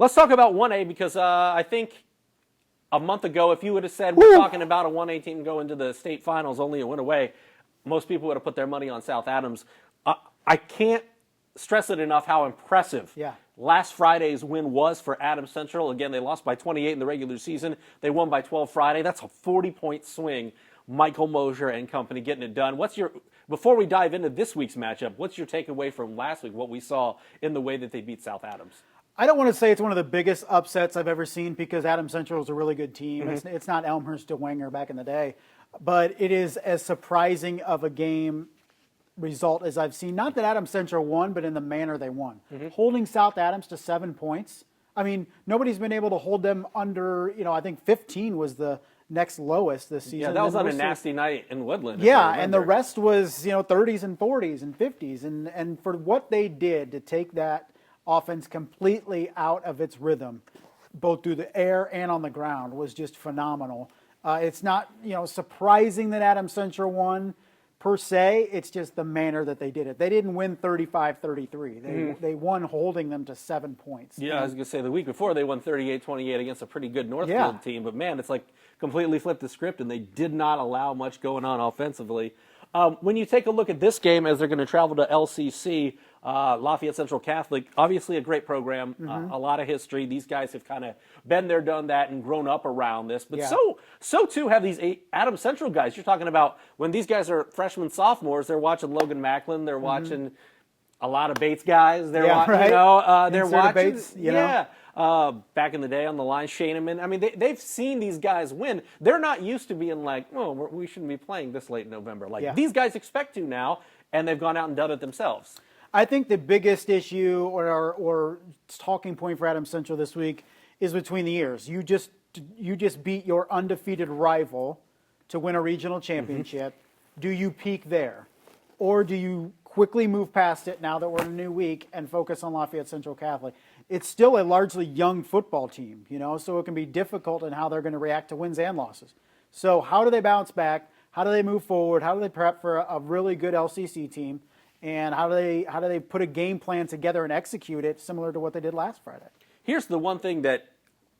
Let's talk about 1A because I think a month ago, if you would have said we're talking about a 1A team go into the state finals, only a win away, most people would have put their money on South Adams. I can't stress it enough how impressive last Friday's win was for Adams Central. Again, they lost by 28 in the regular season. They won by 12 Friday. That's a 40-point swing. Michael Mosier and company getting it done. Before we dive into this week's matchup, what's your takeaway from last week, what we saw in the way that they beat South Adams? I don't want to say it's one of the biggest upsets I've ever seen because Adams Central is a really good team. It's not Elmhurst to Wenger back in the day, but it is as surprising of a game result as I've seen. Not that Adams Central won, but in the manner they won. Holding South Adams to 7 points. I mean, nobody's been able to hold them under, I think 15 was the next lowest this season. Yeah, that was on a nasty night in Woodland. Yeah, and the rest was, 30s and 40s and 50s. And for what they did to take that offense completely out of its rhythm, both through the air and on the ground, was just phenomenal. It's not, surprising that Adams Central won per se. It's just the manner that they did it. They didn't win 35-33. They won holding them to 7 points. Yeah, I was going to say the week before they won 38-28 against a pretty good Northfield team. But, man, it's like completely flipped the script, and they did not allow much going on offensively. When you take a look at this game as they're going to travel to LCC, Lafayette Central Catholic, obviously a great program, a lot of history. These guys have kind of been there, done that, and grown up around this. But so too have these Adams Central guys. You're talking about when these guys are freshmen, sophomores, they're watching Logan Macklin, they're watching a lot of Bates guys. They're they're watching Bates, back in the day on the line, Shaneman. I mean, they've seen these guys win. They're not used to being like, oh, we shouldn't be playing this late in November. These guys expect to now, and they've gone out and done it themselves. I think the biggest issue or talking point for Adams Central this week is between the ears. You just beat your undefeated rival to win a regional championship. Do you peak there? Or do you quickly move past it now that we're in a new week and focus on Lafayette Central Catholic? It's still a largely young football team, so it can be difficult in how they're going to react to wins and losses. So how do they bounce back? How do they move forward? How do they prep for a really good LCC team? And how do they put a game plan together and execute it similar to what they did last Friday? Here's the one thing that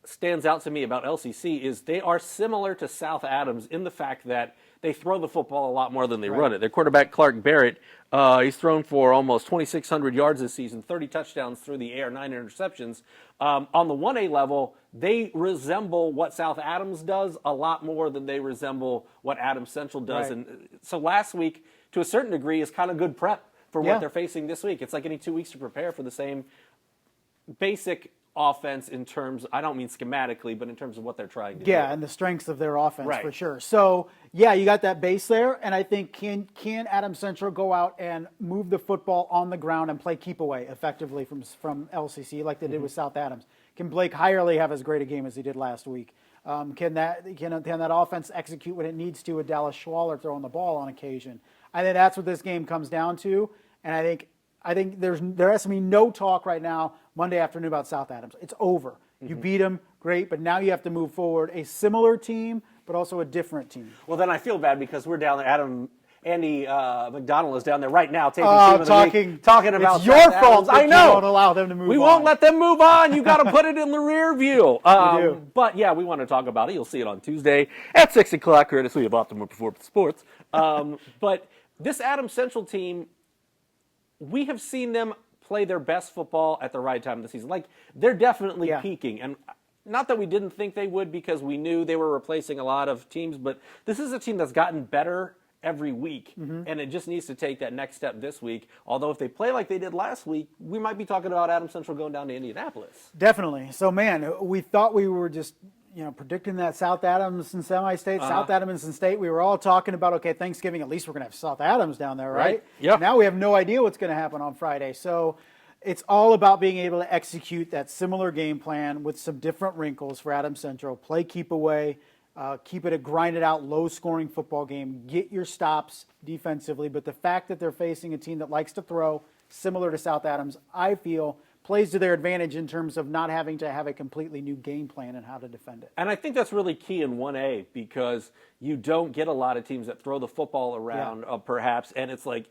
stands out to me about LCC is they are similar to South Adams in the fact that they throw the football a lot more than they run it. Their quarterback, Clark Barrett, he's thrown for almost 2,600 yards this season, 30 touchdowns through the air, 9 interceptions. On the 1A level, they resemble what South Adams does a lot more than they resemble what Adams Central does. And so last week, to a certain degree, is kind of good prep for what they're facing this week. It's like getting 2 weeks to prepare for the same basic offense in terms, I don't mean schematically, but in terms of what they're trying to do. Yeah, and the strengths of their offense for sure. So, you got that base there, and I think can Adams Central go out and move the football on the ground and play keep away effectively from LCC like they did with South Adams? Can Blake Hirely have as great a game as he did last week? Can that offense execute what it needs to with Dallas Schwaller throwing the ball on occasion? I think that's what this game comes down to, and I think there has to be no talk right now Monday afternoon about South Adams. It's over. You beat them, great, but now you have to move forward. A similar team, but also a different team. Well, then I feel bad because we're down there. Andy McDonald is down there right now taking team of the week, talking about it's your South fault. Adams. I know. You won't allow them to move on. We won't let them move on. You got to put it in the rear view. We do. But yeah, we want to talk about it. You'll see it on Tuesday at 6 o'clock, courtesy of Optimum Performance Sports. But this Adams Central team, we have seen them play their best football at the right time of the season. Like, they're definitely peaking. And not that we didn't think they would because we knew they were replacing a lot of teams, but this is a team that's gotten better every week, and it just needs to take that next step this week. Although if they play like they did last week, we might be talking about Adams Central going down to Indianapolis. Definitely. So, man, we thought we were just predicting that South Adams and semi-state, South Adams and state. We were all talking about, okay, Thanksgiving, at least we're going to have South Adams down there, right? Yeah. Now we have no idea what's going to happen on Friday. So it's all about being able to execute that similar game plan with some different wrinkles for Adams Central. Play keep away, keep it a grinded out, low-scoring football game. Get your stops defensively. But the fact that they're facing a team that likes to throw, similar to South Adams, I feel plays to their advantage in terms of not having to have a completely new game plan and how to defend it. And I think that's really key in 1A because you don't get a lot of teams that throw the football around, perhaps, and it's like,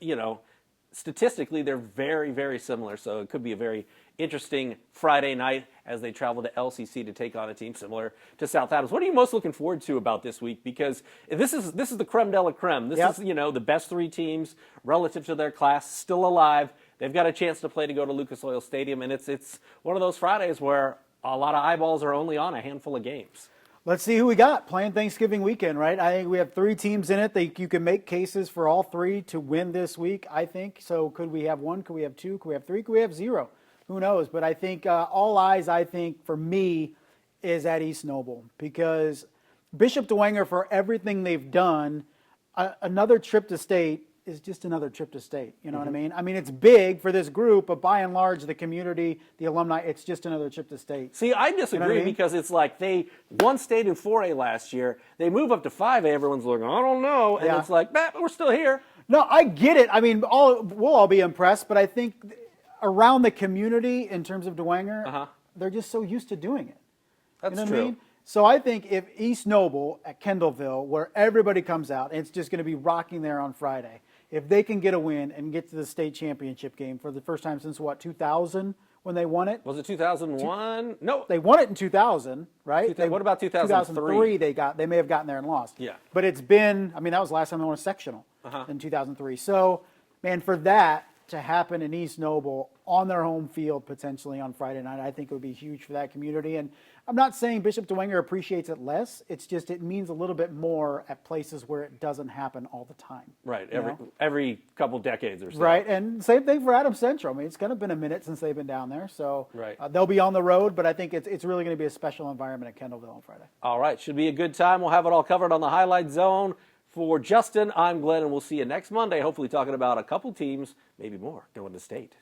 statistically they're very, very similar, so it could be a very interesting Friday night as they travel to LCC to take on a team similar to South Adams. What are you most looking forward to about this week? Because this is the creme de la creme. This Yep. is, the best three teams relative to their class still alive. They've got a chance to play to go to Lucas Oil Stadium, and it's one of those Fridays where a lot of eyeballs are only on a handful of games. Let's see who we got playing Thanksgiving weekend, right? I think we have 3 teams in it. You can make cases for all 3 to win this week, I think. So could we have 1? Could we have 2? Could we have 3? Could we have 0? Who knows? But I think all eyes, I think, for me, is at East Noble. Because Bishop Dwenger, for everything they've done, another trip to state is just another trip to state. You know what I mean? I mean, it's big for this group, but by and large, the community, the alumni, it's just another trip to state. See, I disagree, You know what I mean? because it's like they won state in 4A last year. They move up to 5A. Everyone's like, I don't know. And Yeah. it's like, we're still here. No, I get it. I mean, we'll all be impressed, but I think around the community, in terms of Dwenger, they're just so used to doing it. That's You know what true. I mean? So I think if East Noble at Kendallville, where everybody comes out, and it's just going to be rocking there on Friday, if they can get a win and get to the state championship game for the first time since, 2000 when they won it? Was it 2001? No. They won it in 2000, right? What about 2003? They may have gotten there and lost. Yeah. But it's been, that was the last time they won a sectional in 2003. So, man, for that to happen in East Noble on their home field potentially on Friday night, I think it would be huge for that community. And I'm not saying Bishop Dwenger appreciates it less. It's just it means a little bit more at places where it doesn't happen all the time. Right, you know? every couple decades or so. Right, and same thing for Adams Central. I mean, it's kind of been a minute since they've been down there, so Right. They'll be on the road, but I think it's really going to be a special environment at Kendallville on Friday. All right, should be a good time. We'll have it all covered on the Highlight Zone. For Justin, I'm Glenn, and we'll see you next Monday, hopefully talking about a couple teams, maybe more, going to state.